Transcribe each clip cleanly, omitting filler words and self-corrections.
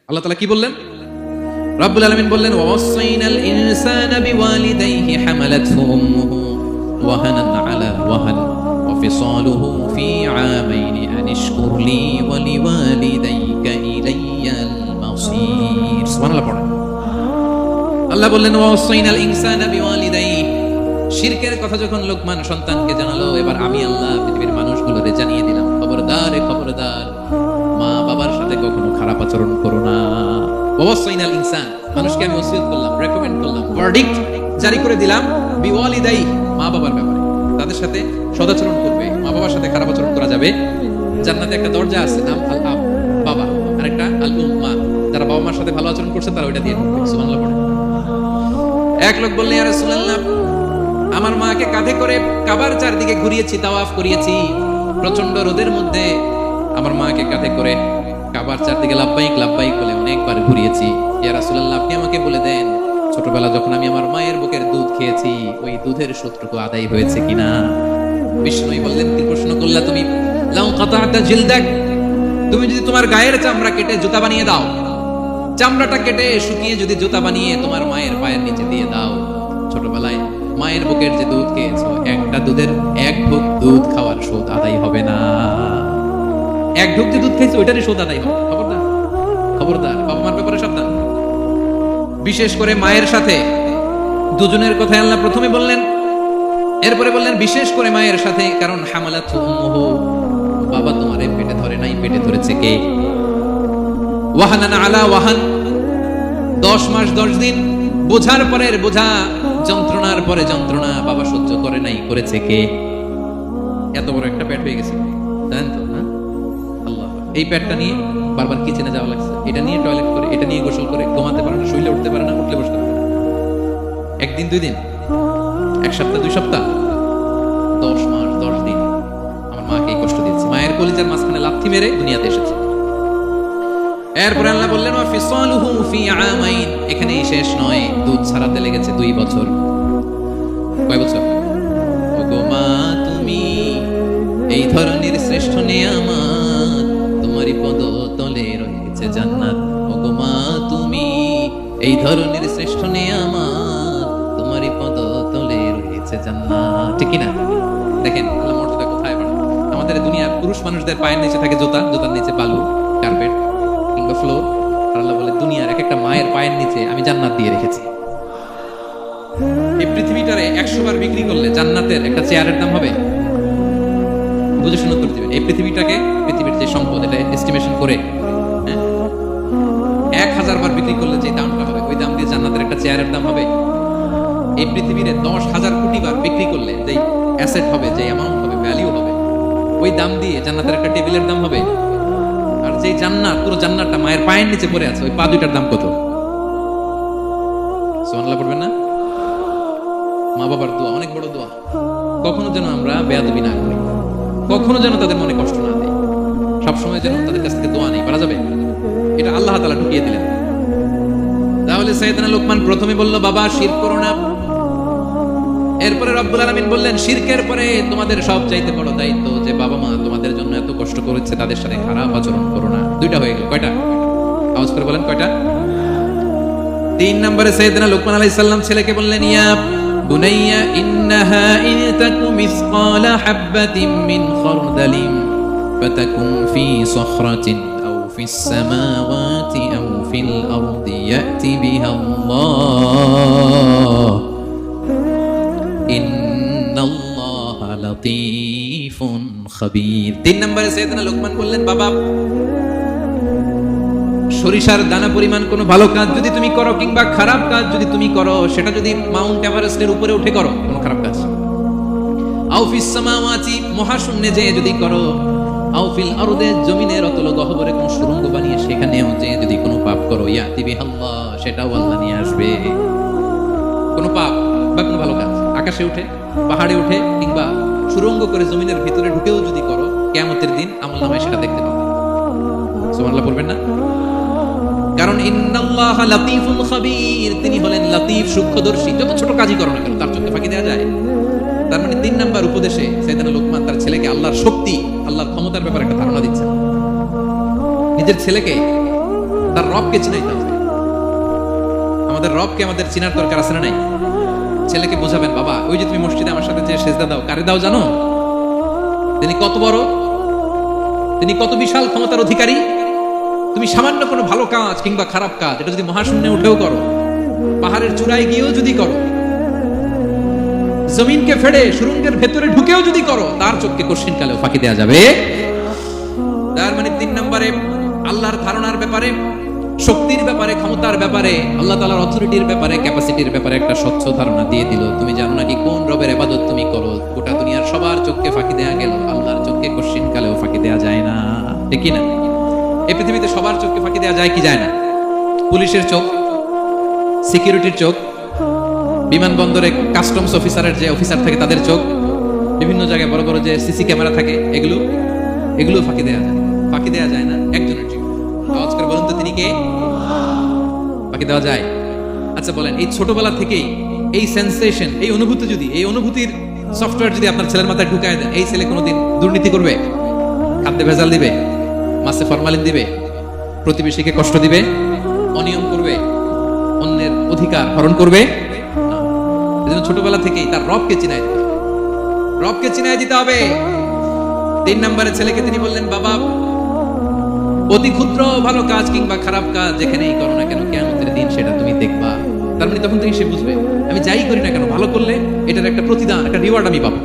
আল্লাহ তাআলা কি বললেন? রাব্বুল আলামিন বললেন, ওয়াসাইনাল ইনসানা বিওয়ালিদাইহি হামালাতহু উম্মুহু ওয়াহানান আলা ওয়াহান ওয়া ফিসালুহু ফি আমাইনি আন ইশকুর লি ওয়া লিওয়ালিদাইকা ইলাইয়াল মাসির। সুবহানাল্লাহ পড়েন। আল্লাহ বললেন, ওয়াসাইনাল ইনসানা বিওয়ালিদাইহি। শিরকের কথা যখন লোকমান সন্তানকে জানালো, এবার আমি আল্লাহ পৃথিবীর মানুষগুলোকে জানিয়ে দিলাম, খবরদার খবরদার, মা বাবার সাথে কখনো খারাপ আচরণ করো না। ওয়াসাইনাল ইনসান, মানুষকে আমি ওসিয়ত করলাম, রেকমেন্ড করলাম, ভার্ডিক্ট জারি করে দিলাম, বিওয়ালিদাই, মা বাবার ব্যাপারে তাদের সাথে সদাচরণ করবে। মা বাবার সাথে খারাপ আচরণ করা যাবে। জান্নাতে একটা দরজা আছে, নাম আল আব, বাবা, আর একটা আল উম্মা, যারা বাবা মার সাথে ভালো আচরণ করছে তারা ওইটা দিয়ে ঢুকবে। সুবহানাল্লাহ পড়ে। এক লোক বললেন, ইয়া রাসূলুল্লাহ, আমার মাকে কাঁধে করে কাবার চারদিকে ঘুরিয়েছি, তাওয়াফ করিয়েছি, প্রচন্ড রোদের মধ্যে আমার মাকে কাঁধে করে কাবার চারদিকে লাব্বাইক লাব্বাইক বলে অনেকবার ঘুরিয়েছি। ইয়া রাসূলুল্লাহ, আপনি আমাকে বলে দেন, ছোটবেলা যখন আমি আমার মায়ের বুকের দুধ খেয়েছি, ওই দুধের সূত্রটুকু আদায় হয়েছে কিনা? বিষ্ণুই বললেন, কি প্রশ্ন করলা তুমি? লাউ কাতা'তা জিলদাক, তুমি যদি তোমার গায়ের চামড়া কেটে জুতা বানিয়ে দাও, চামড়াটা কেটে শুকিয়ে যদি জুতা বানিয়ে তোমার মায়ের পায়ের নিচে দিয়ে দাও, ছোটবেলায় মায়ের বুকের যে দুধ খেয়েছো, একটা দুধের এক ঢোক দুধ খাওয়ার শোধ আদায় হবে না। এক ঢোক যে দুধ খেয়েছো ওইটারই শোধ আদায় হবে। খবরদার খবরদার, বাবা মার ব্যাপারে সাবধান। বিশেষ করে মায়ের সাথে, দুজনের কথাই আল্লাহ প্রথমে বললেন, এরপরে বললেন বিশেষ করে মায়ের সাথে, কারণ হামালাতহু উম্মুহু, বাবা তোমারে পেটে ধরে নাই, পেটে ধরেছে কে? ওয়াহানান আলা ওয়াহান, 10 মাস 10 দিন বোঝার পরের বোঝা, যন্ত্রণার পরে যন্ত্রণা বাবা সহ্য করে নাই, করেছে কে? এত বড় একটা পেট হয়ে গেছে, জানেন তো? আল্লাহ, এই পেটটা নিয়ে বারবার কিচেনে যাওয়া লাগছে, এটা নিয়ে টয়লেট করে, এটা নিয়ে গোসল করে, ঘুমাতে পারে না, শুইলে উঠতে পারে না, উঠলে বসতে পারে না। একদিন 2 দিন, এক সপ্তাহ 2 সপ্তাহ, 10 মাস 10 দিন আমার মাকে এই কষ্ট দিয়েছে। মায়ের কলিজার মাঝখানে লাথি মেরে দুনিয়াতে এসেছে। এরপর আল্লাহ বললেন, ওয়া ফিসালুহু ফি আমাইন, এখানেই শেষ নয়, দুধ ছাড়াতে লেগেছে 2 বছর। কয় বছর? ওগো মা, তুমি এই ধরনের শ্রেষ্ঠ নিয়ামত, তোমারই পদতলে রয়েছে জান্নাত। ওগো মা, তুমি এই ধরনের শ্রেষ্ঠ নিয়ামত, তোমারই পদতলে রয়েছে জান্নাত। ঠিক কি না? দেখেন আল্লাহ মর্যাদা কোথায় বাড়ায়। আমাদের দুনিয়ার পুরুষ মানুষদের পায়ের নিচে থাকে জুতা, জুতার নিচে বালু, কার্পেট, ফ্লোর। আল্লাহ বলে, দুনিয়ার এক একটা মায়ের পায়ের নিচে আমি জান্নাত দিয়ে রেখেছি। এই পৃথিবীটারে 100 বার বিক্রি করলে জান্নাতের একটা চেয়ারের দাম হবে? বুঝে শুনে উত্তর দিবেন। এই পৃথিবীটাকে, পৃথিবীর যে সম্পদ, এটা এস্টিমেশন করে 1000 বার বিক্রি করলে যে দামটা হবে, ওই দাম দিয়ে জান্নাতের একটা চেয়ারের দাম হবে? এই পৃথিবীরে 10,000 কোটি বার বিক্রি করলে যে অ্যাসেট হবে, যে অ্যামাউন্ট হবে, ভ্যালু হবে, ওই দাম দিয়ে জান্নাতের একটা টেবিলের দাম হবে? আর যে জান্নাত, পুরো জান্নাতটা মায়ের পায়ের নিচে পড়ে আছে, ওই পা দুইটার দাম কত? সুবহানাল্লাহ পড়বেন না? মা বাবার দোয়া অনেক বড় দোয়া। কখনো যেন আমরা বেয়াদবি না করি, কখনো যেন তাদের মনে কষ্ট না দেয়, সবসময় যেন তাদের কাছ থেকে দোয়া নেই, পারা যাবে? এটা আল্লাহ তাআলা ঢুকিয়ে দিলেন। তাহলে সাইয়েদনা লোকমান প্রথমে বলল, বাবা শিরক করো না। এরপরে রব্বুল আলামিন বললেন, শিরকের পরে তোমাদের সবচাইতে বড় দায়িত্ব, যে বাবা মা তোমাদের জন্য এত কষ্ট করেছে, তাদের সাথে খারাপ আচরণ করো না। 2টা হয়ে গেল। কয়টা? আওয়াজ করে বলেন, কয়টা? 3 নম্বরে সাইয়েদনা লোকমান আলাইহিস সালাম ছেলেকে বললেন, ইয়া বুনাইয়া ইন্নাহা ইন তাকু মিসকালা হাববাতিন মিন খারদালিন ফাতাকুন ফি সখরাতিন আও ফিস সামাওয়াতি আও ফিল আরদি ইয়াতি বিহা আল্লাহ ইন্নাল্লাহা লাতীফুন খাবীর। 3 নম্বরে সাইয়েদনা লোকমান বললেন, বাবা সরিষার দানা পরিমাণ কোনো ভালো কাজ যদি তুমি করো, কিংবা খারাপ কাজ যদি তুমি করো, সেটা যদি মাউন্ট এভারেস্টের উপরে উঠে করো, কোনো খারাপ কাজ, আও ফিস সামাওয়াতি, মহাশূন্যে যেয়ে যদি করো, আও ফিল আরদে, জমিনের অতল গহ্বরে কোনো সুড়ঙ্গ বানিয়ে সেখানেও যেয়ে যদি কোনো পাপ করো, ইয়াতি বিহাল্লাহ, সেটাও আল্লাহ নিয়ে আসবে। কোনো পাপ বা কোনো ভালো কাজ আকাশে উঠে, পাহাড়ে উঠে, কিংবা সুড়ঙ্গ করে জমিনের ভিতরে ঢুকেও যদি করো, কিয়ামতের দিন আমলনামায় সেটা দেখতে পাবে। সুবহানাল্লাহ পড়বেন না? কারণ ইন্নাল্লাহা লাতীফুন খাবীর, তিনি হলেন লাতীফ, সূক্ষ্মদর্শী। যত ছোট কাজই করো না কেন, তার চোখে ফাঁকি দেওয়া যায়। তার মানে 3 নাম্বার উপদেশে সাইয়েদনা লোকমান তার ছেলেকে আল্লাহর শক্তি, আল্লাহর ক্ষমতার ব্যাপারে একটা ধারণা দিচ্ছেন। নিজের ছেলেকে তার রবকে চিনাইতে হবে। আমাদের রবকে আমাদের চিনার দরকার আছে না নাই? ছেলেকে বোঝাবেন, বাবা ওই যে তুমি মসজিদে আমার সাথে যে সেজদা দাও, কারে দাও জানো? তিনি কত বড়, তিনি কত বিশাল ক্ষমতার অধিকারী। তুমি সামান্য কোনো ভালো কাজ কিংবা খারাপ কাজ এটা যদি মহাশূন্যে উঠেও করো, পাহাড়ের চূড়ায় গিয়েও যদি করো, জমিনকে ফেড়ে সুরঙ্গের ভেতরে ঢুকেও যদি করো, তার চোখকে কঠিন কালেও ফাঁকি দেওয়া যাবে। তার মানে 3 নম্বরে আল্লাহর ধারণার ব্যাপারে, শক্তির ব্যাপারে, ক্ষমতার ব্যাপারে, আল্লাহ তাআলার অথরিটির ব্যাপারে, ক্যাপাসিটির ব্যাপারে একটা স্বচ্ছ ধারণা দিয়ে দিল। তুমি জানো নাকি কোন রবের ইবাদত তুমি করো? গোটা দুনিয়ার সবার চোখকে ফাঁকি দেয়া গেল, আল্লাহর চোখকে কঠিন কালেও ফাঁকি দেয়া যায় না, ঠিক কি না? এই পৃথিবীতে সবার চোখকে ফাঁকি দেয়া যায় কি যায় না? পুলিশের চোখ, সিকিউরিটির চোখ, বিমানবন্দরে কাস্টমস অফিসারের যে অফিসার থাকে তাদের চোখ, বিভিন্ন জায়গায় বড় বড় যে সিসি ক্যামেরা থাকে, এগুলো ফাঁকি দেয়া যায়। ফাঁকি দেয়া যায় না একজনের চোখ। আওয়াজ করে বলুন তো তিনি কে? ফাঁকি দেওয়া যায়? আচ্ছা বলেন, এই ছোটবেলা থেকেই এই সেন্সেশন, এই অনুভূতি, যদি এই অনুভূতির সফটওয়্যার যদি আপনার ছেলের মাথায় ঢুকায় দেন, এই ছেলে কোনোদিন দুর্নীতি করবে? খাদ্যে ভেজাল দিবে? মাছে ফরমালিন দিবে? প্রতিবেশীকে কষ্ট দিবে? অনিয়ম করবে? অন্যের অধিকার হরণ করবে? এজন্য ছোটবেলা থেকেই তার রবকে চিনায় দিতে হবে। রবকে চিনায় দিতে হবে। 3 নম্বরে ছেলেকে তিনি বললেন, বাবা অতি ক্ষুদ্র ভালো কাজ কিংবা খারাপ কাজ যেখানেই করো না কেন, কিয়ামতের দিন সেটা তুমি দেখবা। তার মানে তখন থেকে সে বুঝবে, আমি যাই করি না কেন, ভালো করলে এটার একটা প্রতিদান, একটা রিওয়ার্ড আমি পাবো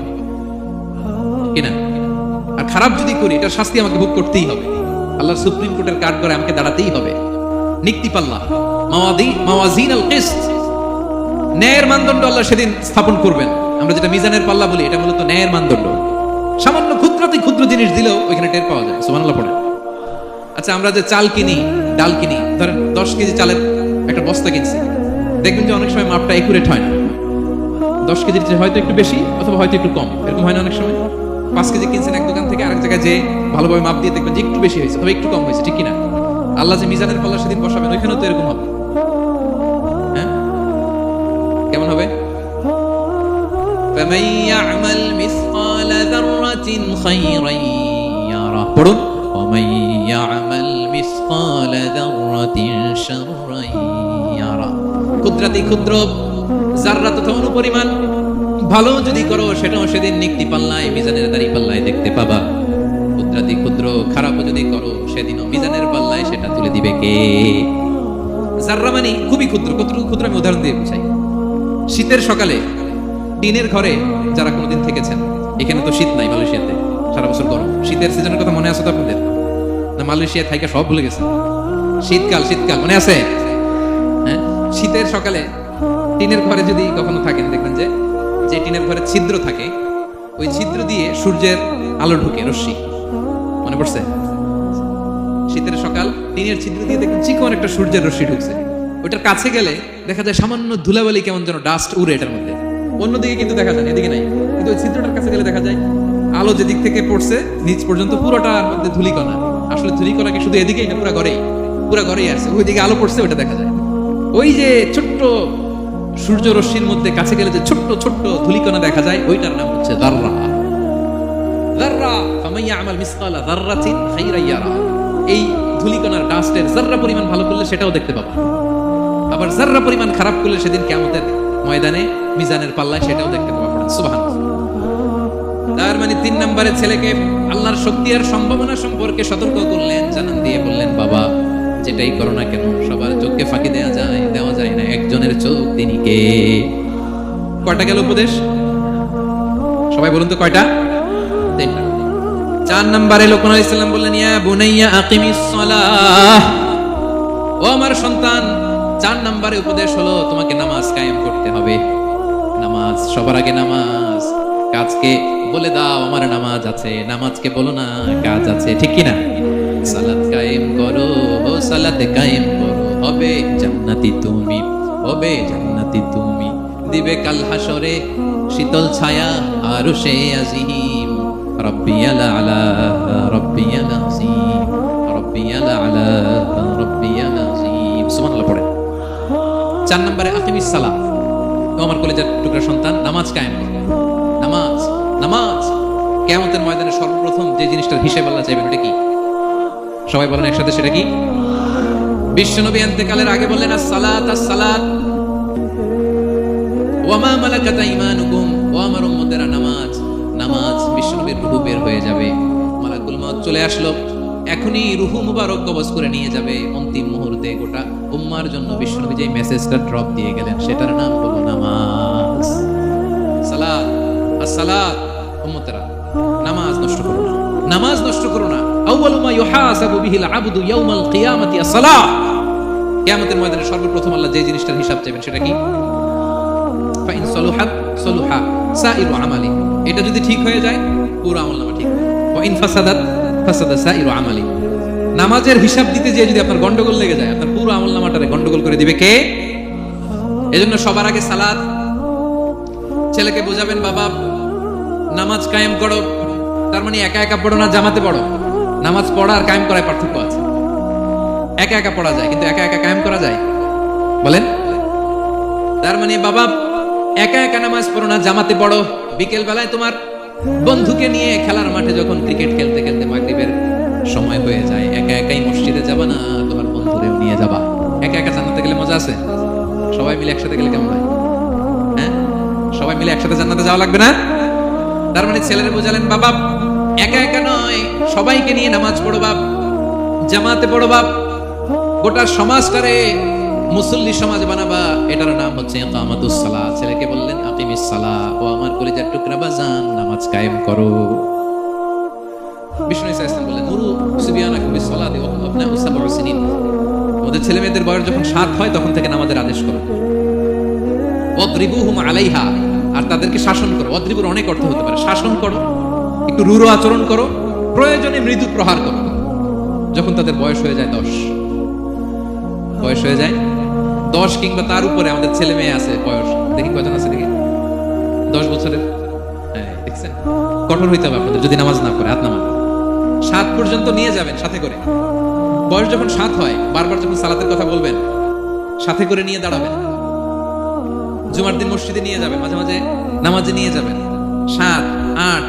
কিনা। আর খারাপ যদি করি, এটার শাস্তি আমাকে ভোগ করতেই হবে। আল্লাহর সুপ্রিম কোর্টের কাঠ করে আমাকে দাঁড়াতেই হবে। নিক্তি পাল্লা, মাওয়াজিন আল কিসত, ন্যায়ের মানদণ্ড আল্লাহ সেদিন স্থাপন করবেন। আমরা যেটা মিজানের পাল্লা বলি, এটা মূলত ন্যায়ের মানদণ্ড। সামান্য ক্ষুদ্রাতি ক্ষুদ্র জিনিস দিলেও ওইখানে টের পাওয়া যায়। সুবহানাল্লাহ পড়ে। আচ্ছা, আমরা যে চাল কিনি, ডাল কিনি, ধরেন 10 কেজি চালের একটা বস্তা কিনছি, দেখবেন যে অনেক সময় মাপটা একুরেট হয় না। 10 কেজির চেয়ে হয়তো একটু বেশি অথবা হয়তো একটু কম, এরকম হয় না অনেক সময়? 5 কেজি কিনছেন এক দোকান থেকে, আরেক জায়গায় যে ভালোভাবে মাপ দিয়ে দেখবেন যে একটু বেশি হয়েছে তবে একটু কম হয়েছে, ঠিক কিনা? আল্লাহ যে মিজানের পাল্লা সেদিন বসাবেন, ওইখানেও তো এরকম হবে। হ্যাঁ, কেমন হবে? فَمَن يَعْمَلْ مِثْقَالَ ذَرَّةٍ خَيْرًا يَرَهُ পড়ুন, وَمَن يَعْمَلْ مِثْقَالَ ذَرَّةٍ شَرًّا يَرَهُ। ক্ষুদ্রাতি ক্ষুদ্র যাররা তথা অনুপরিমাণ ভালো যদি করো, সেটাও সেদিন নিক্তি পাল্লায়, মিজানের দাড়ি পাল্লায় দেখতে পাবা। ক্ষুদ্রাতি ক্ষুদ্র খারাপও যদি করো, সেদিনও মিজানের পাল্লায় সেটা তুলে দিবে কে? যাররা মানে খুবই ক্ষুদ্র। কতটুকু ক্ষুদ্র আমি উদাহরণ দিয়ে বুঝাই। শীতের সকালে টিনের ঘরে যারা কোনোদিন থেকেছেন, এখানে তো শীত নাই, মালয়েশিয়াতে সারা বছর গরম। শীতের সিজনের কথা মনে আছে তো আপনাদের? না মালয়েশিয়া থাইকা সব ভুলে গেছে? শীতকাল মনে আছে? হ্যাঁ, শীতের সকালে টিনের ঘরে যদি কখনো থাকেন, দেখবেন যে যে টিনের ঘরে ছিদ্র থাকে, ওই ছিদ্র দিয়ে সূর্যের আলো ঢুকে, রশ্মি। মনে পড়ছে? শীতের সকাল, টিনের ছিদ্র দিয়ে দেখবেন চিকন একটা সূর্যের রশ্মি ঢুকছে। ওইটার কাছে গেলে দেখা যায় সামান্য ধুলাবালি, কেমন যেন ডাস্ট উড়ে এটার মধ্যে। অন্যদিকে কিন্তু দেখা যায়, এদিকে নাই, কিন্তু ওই ছিদ্রটার কাছে গেলে দেখা যায় আলো যেদিক থেকে পড়ছে নিচ পর্যন্ত পুরোটার মধ্যে ধুলিকণা। আসলে ধুলিকণা কি শুধু এদিকেই না, পুরো ঘরেই আছে। ওইদিকে আলো পড়ছে, ওটা দেখা যায়। ওই যে ছোট্ট সূর্য রশ্মির মধ্যে কাছে গেলে যে ছোট্ট ছোট্ট ধুলিকণা দেখা যায়, ওইটার নাম হচ্ছে যাররা। ফামান ইয়ামাল মিসকালা যাররাতিন খাইরান ইয়ারা। এই ধুলিকণার ডাস্টের যাররা পরিমাণ ভালো করলে সেটাও দেখতে পাবা, আবার যাররা পরিমাণ খারাপ করলে সেদিন কিয়ামতের ময়দানে মিজানের পাল্লায় সেটাও দেখতে পাবা। সুবহানাল্লাহ। তার মানে 3 নম্বরে ছেলেকে আল্লাহর শক্তি আর সম্ভাবনা সম্পর্কে সতর্ক করলেন, জানান দিয়ে বললেন, বাবা যেটাই করো না কেন, সবার চোখকে ফাঁকি দেওয়া যায় না, একজনের চোখ, তিনি কে? কয়টা গেল উপদেশ? সবাই বলুন তো কয়টা? 3টা। 4 নম্বরে লোকমান আলাইহিস সালাম বললেন, ইয়া বুনাইয়া আকিমিস সালাহ, ও আমার সন্তান, 4 নম্বরে উপদেশ হলো তোমাকে নামাজ কায়েম করতে হবে। নামাজ, সবার আগে নামাজ। কাজকে বলে দাও আমার নামাজ আছে, নামাজকে বলো না কাজ আছে, ঠিক কি না? সালাত কায়েম করো, ও সালাত কায়েম করো, হবে জান্নাতি তুমি, হবে জান্নাতি তুমি, দিবে কাল হাসরে শীতল ছায়া আরশে আজিম। রব্বিয়াল আলা রব্বিয়াল আজিম, রব্বিয়াল আলা রব্বিয়াল আজিম। সুবহানাল্লাহ পড়ে। 4 নম্বরে আকিমিস সালাহ, ও আমার কলেজের টুকরা সন্তান, নামাজ কায়েম করো। নামাজ কিয়ামতের ময়দানে সর্বপ্রথম যে জিনিসটার হিসাব আল্লাহ চাইবেন, ওটা কি? সবাই বলেন একসাথে, সেটা কি? বিশ্বনবী ইন্তেকালের আগে বললেন আসসালাত আসসালাত ওয়া মা মালাকাত আইমানুকুম, ও আমার উম্মতেরা নামাজ নামাজ। বিশ্বনবীর রূহ বের হয়ে যাবে, মালাকুল মউত চলে আসলো, এখনই রূহ মুবারক কবজ করে নিয়ে যাবে। অন্তিম মুহূর্তে গোটা উম্মার জন্য বিশ্বনবী যে মেসেজটা ড্রপ দিয়ে গেলেন সেটার নাম হলো নামাজ। সালাত আসসালাত। উম্মতেরা নামাজ নষ্ট করো না, নামাজ নষ্ট করো না। আউয়ালু মা ইউহাসাবু বিহিল আবদু ইয়াউমাল কিয়ামাতি as-সালাহ। কিয়ামতের ময়দানে সর্বপ্রথম আল্লাহ যে জিনিসটার হিসাব চাইবেন সেটা কি? ফাইন সলুহাত সলুহা সাইরু আমালি। এটা যদি ঠিক হয়ে যায় পুরো আমলনামা ঠিক, ওয়া ইন ফাসাদাত ফাসাদা সাইরু আমালি। নামাজের হিসাব দিতে যে যদি আপনার গন্ডগোল লেগে যায়, আপনার পুরো আমলনামাটারে গন্ডগোল করে দিবে কে? এজন্য সবার আগে সালাত। ছেলেকে বোঝাবেন বাবা নামাজ কায়েম করো, তার মানে একা একা পড়ো না, জামাতে পড়ো। নামাজ পড়া আর কায়েম করায় পার্থক্য আছে। একা একা পড়া যায় কিন্তু একা একা কায়েম করা যায়? বলেন। তার মানে বাবা একা একা নামাজ পড়ো না, জামাতে পড়ো। বিকেল বেলায় তোমার বন্ধুকে নিয়ে খেলার মাঠে যখন ক্রিকেট খেলতে খেলতে মাগরিবের সময় হয়ে যায়, একা একাই মসজিদে যাবা না, তোমার বন্ধুরেও নিয়ে যাবা। একা একা জান্নাতে গেলে মজা আছে? সবাই মিলে একসাথে গেলে কেমন হয়? হ্যাঁ, সবাই মিলে একসাথে জান্নাতে যাওয়া লাগবে না? তার মানে ছেলেরা বোঝালেন বাবা একা একা নয়, সবাইকে নিয়ে নামাজ পড়ো বাপ, জামাতে পড়ো বাপ। গোটা সমাজটারে মুসল্লি সমাজ বানাবা, এটার নাম হচ্ছে ইকামাতুস সালাহ। ছেলেকে বললেন আকিমিস সালাহ, ও আমার কলিজার টুকরা বাজান নামাজ কায়েম করো। বিষ্ণু ইসা ইসলাম বললেন মুরু সুবিয়ানাকুম বিস সালাতি ওয়া হুম আবনাউ সাবউ সিনিন। ওদের ছেলে মেয়েদের বয়স যখন 7 হয় তখন থেকে নামাজের আদেশ করো। ওয়াদরিবুহুম আলাইহা, আর তাদেরকে শাসন করো। ওয়াদরিবুর অনেক অর্থ হতে পারে, শাসন করো, একটু রূঢ় আচরণ করো, প্রয়োজনে মৃদু প্রহার করো। যখন তাদের বয়স হয়ে যায় 10, বয়স হয়ে যায় 10 কিংবা তার উপরে, আমাদের ছেলে মেয়ে আছে বয়স, দেখি কয়জন আছে দেখি 10 বছরের। হ্যাঁ দেখছেন, কঠোর হইতে হবে আপনাদের যদি নামাজ না করে, হাত নামান। 7 পর্যন্ত নিয়ে যাবেন সাথে করে। বয়স যখন 7 হয়, বারবার যখন সালাতের কথা বলবেন সাথে করে নিয়ে দাঁড়াবেন। জুমার দিন মসজিদে নিয়ে যাবেন, মাঝে মাঝে নামাজে নিয়ে যাবেন। 7, 8,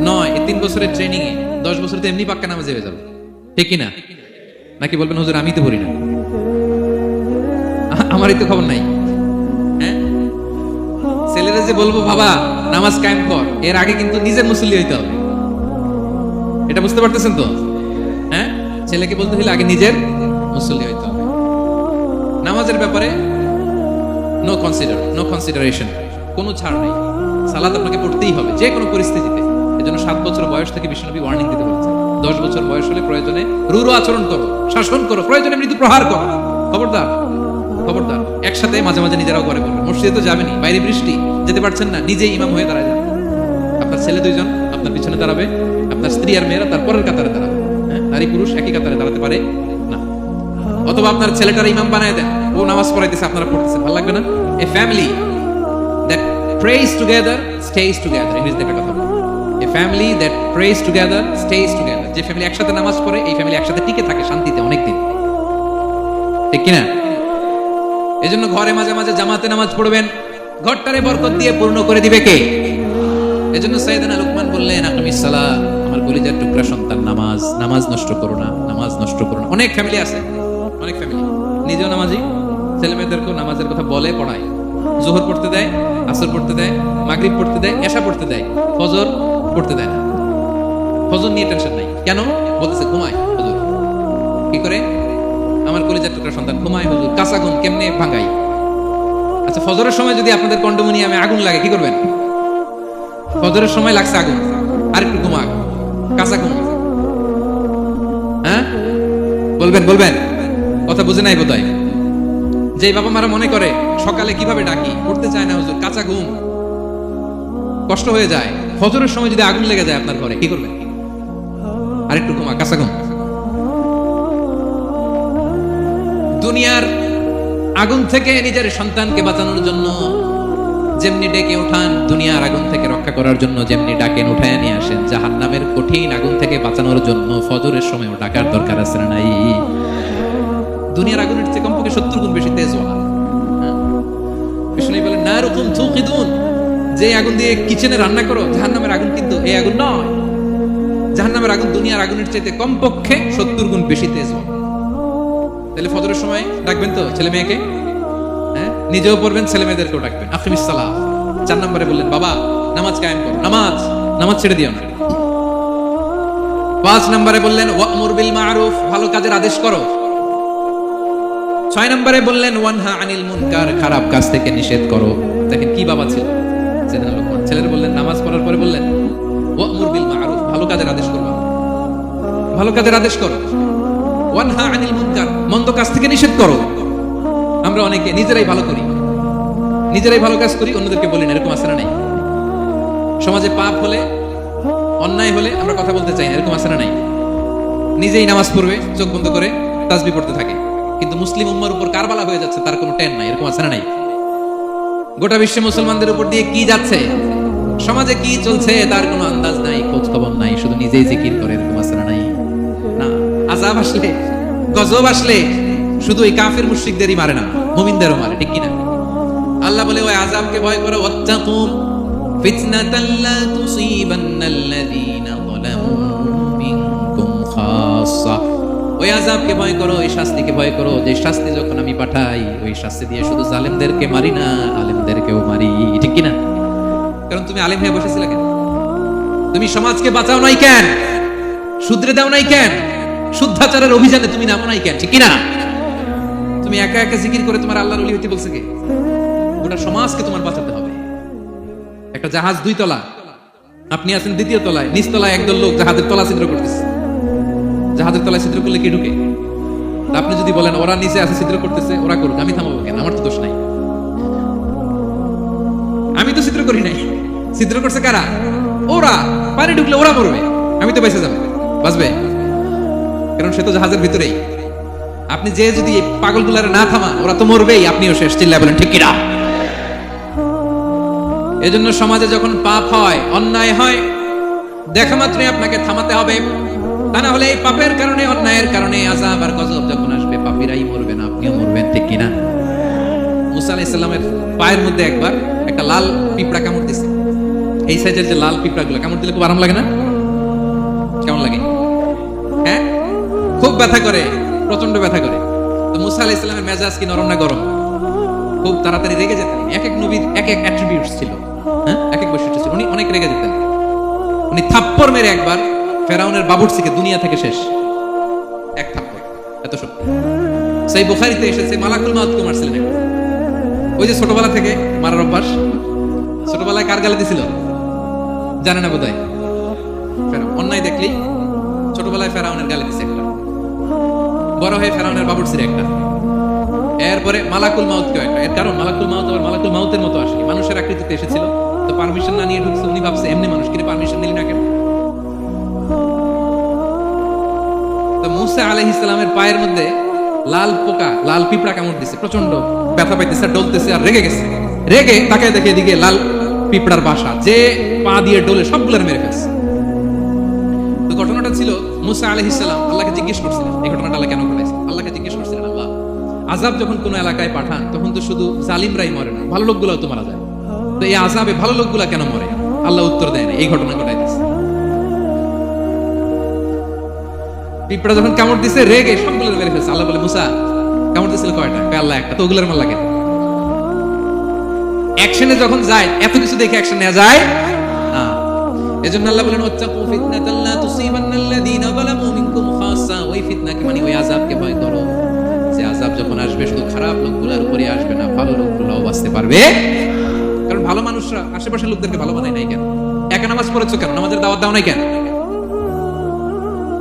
9 এই 3 বছরের ট্রেনিং এ 10 বছর তো এমনি পাক্কা নামাজে হয়ে যাবে, ঠিক কি না? নাকি বলবেন হুজুর আমি তো পড়ি না, আমারই তো খবর নাই। হ্যাঁ, ছেলেরা যে বলবো বাবা নামাজ কায়েম কর, এর আগে কিন্তু নিজের মুসল্লি হইতে হবে। এটা বুঝতে পারতেছেন তো? হ্যাঁ, ছেলেকে বলতে হলে আগে নিজের মুসল্লি হইতে হবে। নামাজের ব্যাপারে নো কনসিডারেশন, কোনো ছাড় নেই। সালাত আপনাকে পড়তেই হবে যে কোনো পরিস্থিতিতে। এজন্য 7 বছর বয়স থেকে বিশ্বনবী ওয়ার্নিং দিতে বলেছেন। 10 বছর বয়স হলে প্রয়োজনে রূঢ় আচরণ করো, শাসন করো, প্রয়োজনে মৃদু প্রহার করো। খবরদার, খবরদার। একসাথে মাঝে মাঝে নিজেরাও করে বলবেন। মসজিদে তো যাবেনই, বাইরে বৃষ্টি, যেতে পারছেন না, নিজেই ইমাম হয়ে দাঁড়ায় যান। আপনার ছেলে 2 জন আপনার পিছনে দাঁড়াবে, আপনার স্ত্রী আর মেয়েরা তার পরের কাতারে দাঁড়াবে। হ্যাঁ, নারী পুরুষ একই কাতারে দাঁড়াতে পারে না। অথবা আপনার ছেলেটার ইমাম বানায় দেন, ও নামাজ পড়াইতেছে, আপনারা পড়তেছেন, ভালো লাগবে না? এ family that praise together stage together, ইংরেজিতে একটা কথা। এ family that praise together stage together. যে ফ্যামিলি একসাথে নামাজ পড়ে, এই ফ্যামিলি একসাথে টিকে থাকে শান্তিতে অনেকদিন, ঠিক কিনা? এজন্য ঘরে মাঝে মাঝে জামাতে নামাজ পড়বেন, ঘরটারে বরকত দিয়ে পূর্ণ করে দিবে কে? এজন্য সাইয়েদনা লুকমান বললেন আকিমিস সালাহ, আমার কলিজার টুকরা সন্তান নামাজ, নামাজ নষ্ট করো না, নামাজ নষ্ট করো না। অনেক ফ্যামিলি আছে, অনেক ফ্যামিলি নিজেও নামাজি, ছেলে মেয়েদেরকেও নামাজের কথা বলে পড়ায়। জোহর পড়তে দেয়, আসর পড়তে দেয়, মাগরিব পড়তে দেয়, এশা পড়তে দেয়, ফজর পড়তে দেয় না। ফজর নিয়ে টেনশন নাই, কেন? বলতেছে ঘুমায় হুজুর। কি করে? আমার কলিজার টুকরা সন্তান ঘুমায় হুজুর, কাঁচা ঘুম কেমনে ভাঙাই? আচ্ছা, ফজরের সময় যদি আপনাদের কন্ডোমিনিয়ামে আগুন লাগে কি করবেন? ফজরের সময় লাগছে আগুন, আর একটু ঘুমাক, কাঁচা ঘুম। হ্যাঁ বলবেন, বলবেন, কথা বুঝে নাই বোধহয়। যে বাবা মারা মনে করে সকালে কিভাবে ডাকি, উঠতে চায় না হুজুর, কাঁচা ঘুম, কষ্ট হয়ে যায়। ফজরের সময় যদি আগুন লেগে যায় আপনার ঘরে, কি করবেন? আর একটু ঘুমা, কাঁচা ঘুম। দুনিয়ার আগুন থেকে নিজের সন্তানকে বাঁচানোর জন্য যেমনি ডেকে উঠান, দুনিয়ার আগুন থেকে রক্ষা করার জন্য যেমনি ডাকেন, উঠায় নিয়ে আসেন, জাহান্নামের কঠিন আগুন থেকে বাঁচানোর জন্য ফজরের সময়ও ডাকার দরকার আছে না নাই? দুনিয়ার আগুনের চেয়ে কমপক্ষে 70 গুণ বেশি তেজ হওয়া। বিষ্ণু বলেন নারুকুম তুকিদুন, যে আগুন দিয়ে কিচেনে রান্না করো, জাহান্নামের আগুন কিন্তু এই আগুন নয়। জাহান্নামের আগুন দুনিয়ার আগুনের চাইতে কমপক্ষে 70 গুণ বেশি তেজ হওয়া। তাহলে ফজরের সময় ডাকবেন তো ছেলে মেয়েকে, হ্যাঁ, নিজেও পড়বেন, ছেলে মেয়েদেরকেও ডাকবেন। আকিমিস সালাহ। 4 নম্বরে বললেন বাবা নামাজ কায়েম করো, নামাজ ছেড়ে দিও না। 5 নম্বরে বললেন ওয়া'মুর বিল মা'রুফ, ভালো কাজের আদেশ করো। 6 নম্বরে বললেন ওয়ানহা আনিল মুনকার, খারাপ কাজ থেকে নিষেধ করো। দেখেন কি বাবা ছিল সেদিন লোকমান। ছেলের বললেন নামাজ পড়ার পরে বললেন ওয়া'মুর বিল মা'রুফ, ভালো কাজের আদেশ করো, ভালো কাজের আদেশ করো। ওয়ানহা আনিল মুনকার, মন্দ কাজ থেকে নিষেধ করো। আমরা অনেকে নিজেরাই ভালো করি, নিজেরাই ভালো কাজ করি, অন্যদেরকে বলি না, এরকম আছে না নাই? সমাজে পাপ হলে, অন্যায় হলে আমরা কথা বলতে চাই না, এরকম আছে না নাই? নিজেই নামাজ পড়বে চোখ বন্ধ করে, তাসবিহ পড়তে থাকে, কিন্তু মুসলিম উম্মার উপর কারবালা হয়ে যাচ্ছে, তার কোনো টেন নাই, এরকম আছে না নাই? গোটা বিশ্বে মুসলমানদের উপর দিয়ে কি যাচ্ছে, সমাজে কি চলছে তার কোনো আন্দাজ নাই, খোঁজ খবর নাই, শুধু নিজেই জিকির করে, এরকম আছে না নাই? না, আযাব আসলে, গজব আসলে শুধু এই কাফির মুশরিকদেরই মারে না, মুমিনদেরও মারে, ঠিক কি না? আল্লাহ বলে ওই আযাবকে ভয় করো, ওয়াত্তাকু ফিতনাতাল লা তুসিবান্নাল্লাযীনা যালামু মিনকুম খাসসা, ওই আযাবকে ভয় করো, এই শাস্তিকে ভয় করো, যে শাস্তি যখন আমি পাঠাই ওই শাস্তি দিয়ে শুধু জালেমদেরকে মারি না, আলেমদেরকেও মারি, ঠিক কি না? কারণ তুমি আলেম হয়ে বসেছিলে কেন? তুমি সমাজকে বাঁচাও নাই কেন? শুধরে দাও নাই কেন? শুদ্ধাচারের অভিযানে তুমি নামো নাই কেন? ঠিক কি না? তুমি একা একা জিকির করে তোমার আল্লাহর ওলি হইতে বলছে কে? গোটা সমাজকে তোমার বাঁচাতে হবে। একটা জাহাজ 2 তলা, আপনি আছেন 2য় তলায়, নিচ তলায় একদল লোক জাহাজের তলা ছিদ্র করতেছে। জাহাজের তলায় ছিদ্র করলে কি ঢুকে? আপনি যদি বলেন ওরা নিচে আছে ছিদ্র করতেছে, ওরা করুক, আমি থামাবো কেন? আমার তো দোষ নাই, আমি তো ছিদ্র করি নাই। ছিদ্র করছে কারা? ওরা। পানি ঢুকলে ওরা মরবে, আমি তো বেঁচে যাবো, বাঁচবে, কারণ সে তো জাহাজের ভিতরেই। আপনি যে যদি এই পাগলগুলারে না থামান, ওরা তো মরবেই, আপনিও শেষ। চিল্লায় বলেন ঠিক কিনা? এজন্য সমাজে যখন পাপ হয়, অন্যায় হয়, দেখা মাত্রই আপনাকে থামাতে হবে, তা না হলে এই পাপের কারণে, অন্যায়ের কারণে আযাব আর গজব যখন আসবে, পাপীরাই মরবেন, আপনিও মরবেন, ঠিক কিনা? মুসা আলাইহিস সালামের পায়ের মধ্যে একবার একটা লাল পিঁপড়া কামড় দিছে। এই সাইজের যে লাল পিঁপড়াগুলো কামড় দিলে খুব আরাম লাগে না? কেমন লাগে? হ্যাঁ, খুব ব্যথা করে, প্রচন্ড ব্যথা করে। তো মুসা আলাইহিস সালামের মেজাজ কি নরম না গরম? খুব তাড়াতাড়ি রেগে যেতেন। এক এক নবীর এক এক অ্যাট্রিবিউটস ছিল, হ্যাঁ, এক এক বৈশিষ্ট্য ছিল। উনি অনেক রেগে যেতেন। উনি থাপ্পড় মেরে একবার ফেরাউনের বাবুর্চিকে দুনিয়া থেকে শেষ, এক থাপ্পড়, এত শক্তি। সেই বুখারীতে এসেছে মালাকুল মাউতকে মারছিলেন একবার। ওই যে ছোটবেলা থেকে মারার অভ্যাস, ছোটবেলায় কার গালে দিছিল জানে না বোধহয়? ফেরাউন অন্যায় দেখলেই ছোটবেলায় ফেরাউনের গালে দিছে একটা, বড় হয়ে ফেরাউনের বাবুর্চির একটা, এরপরে মালাকুল মাউতকে একটা। এর কারণ মালাকুল মাউত আবার মালাকুল মাউতের মতো আসে, মানুষের আকৃতিতে এসেছিল, তো পারমিশন না নিয়ে ঢুকছে। উনি ভাবছে এমনি মানুষ, কিন্তু পারমিশন নিলি না কেন? তো মুসা আলাইহিস সালামের পায়ের মধ্যে লাল পোকা, লাল পিঁপড়া কামড় দিছে, প্রচন্ড ব্যথা পাইতেছে, ডলতেছে, আর রেগে গেছে। রেগে তাকে দেখে এদিকে লাল পিঁপড়ার বাসা, যে পা দিয়ে ডলে সবগুলোর মেরে ফেলছে। তো ঘটনাটা ছিল মুসা আলাইহিস সালাম আল্লাহকে জিজ্ঞেস করছিলেন এই ঘটনাটা আল্লাহ কেন ঘটাইছে। আল্লাহকে জিজ্ঞেস করছিলেন, আল্লাহ আযাব যখন কোন এলাকায় পাঠান তখন তো শুধু জালিমরাই মরে না, ভালো লোকগুলোও তো মারা যায়, তো এই আযাবে ভালো লোকগুলা কেন মরে? আল্লাহ উত্তর দেয় না, এই ঘটনা ঘটাই দিচ্ছে। পিঁপড়া যখন কামড় দিছে, রেগে সবগুলো মেরে ফেলছে। আল্লাহ বলে, মুসা কামড় দিছিল কয়টা? আল্লাহ একটা, তো ওগুলোর মার লাগে। অ্যাকশনে যখন যায়, এত কিছু দেখে অ্যাকশন নেওয়া যায় না। এজন্য আল্লাহ বলেন ওয়াত্তাকু ফিতনাতাল লা তুসিবান্নাল্লাযীনা যালামু মিনকুম খাসসা, ওই ফিতনাকে মানে ওই আযাবকে ভয় করো, যে আযাব যখন আসবে শুধু খারাপ লোকগুলোর উপরে আসবে না, ভালো লোকগুলোও বাঁচতে পারবে। কারণ ভালো মানুষরা আশেপাশের লোকদেরকে ভালো বানায় নাই কেন? একা নামাজ পড়েছো কেন? নামাজের দাওয়াত দাও নাই কেন?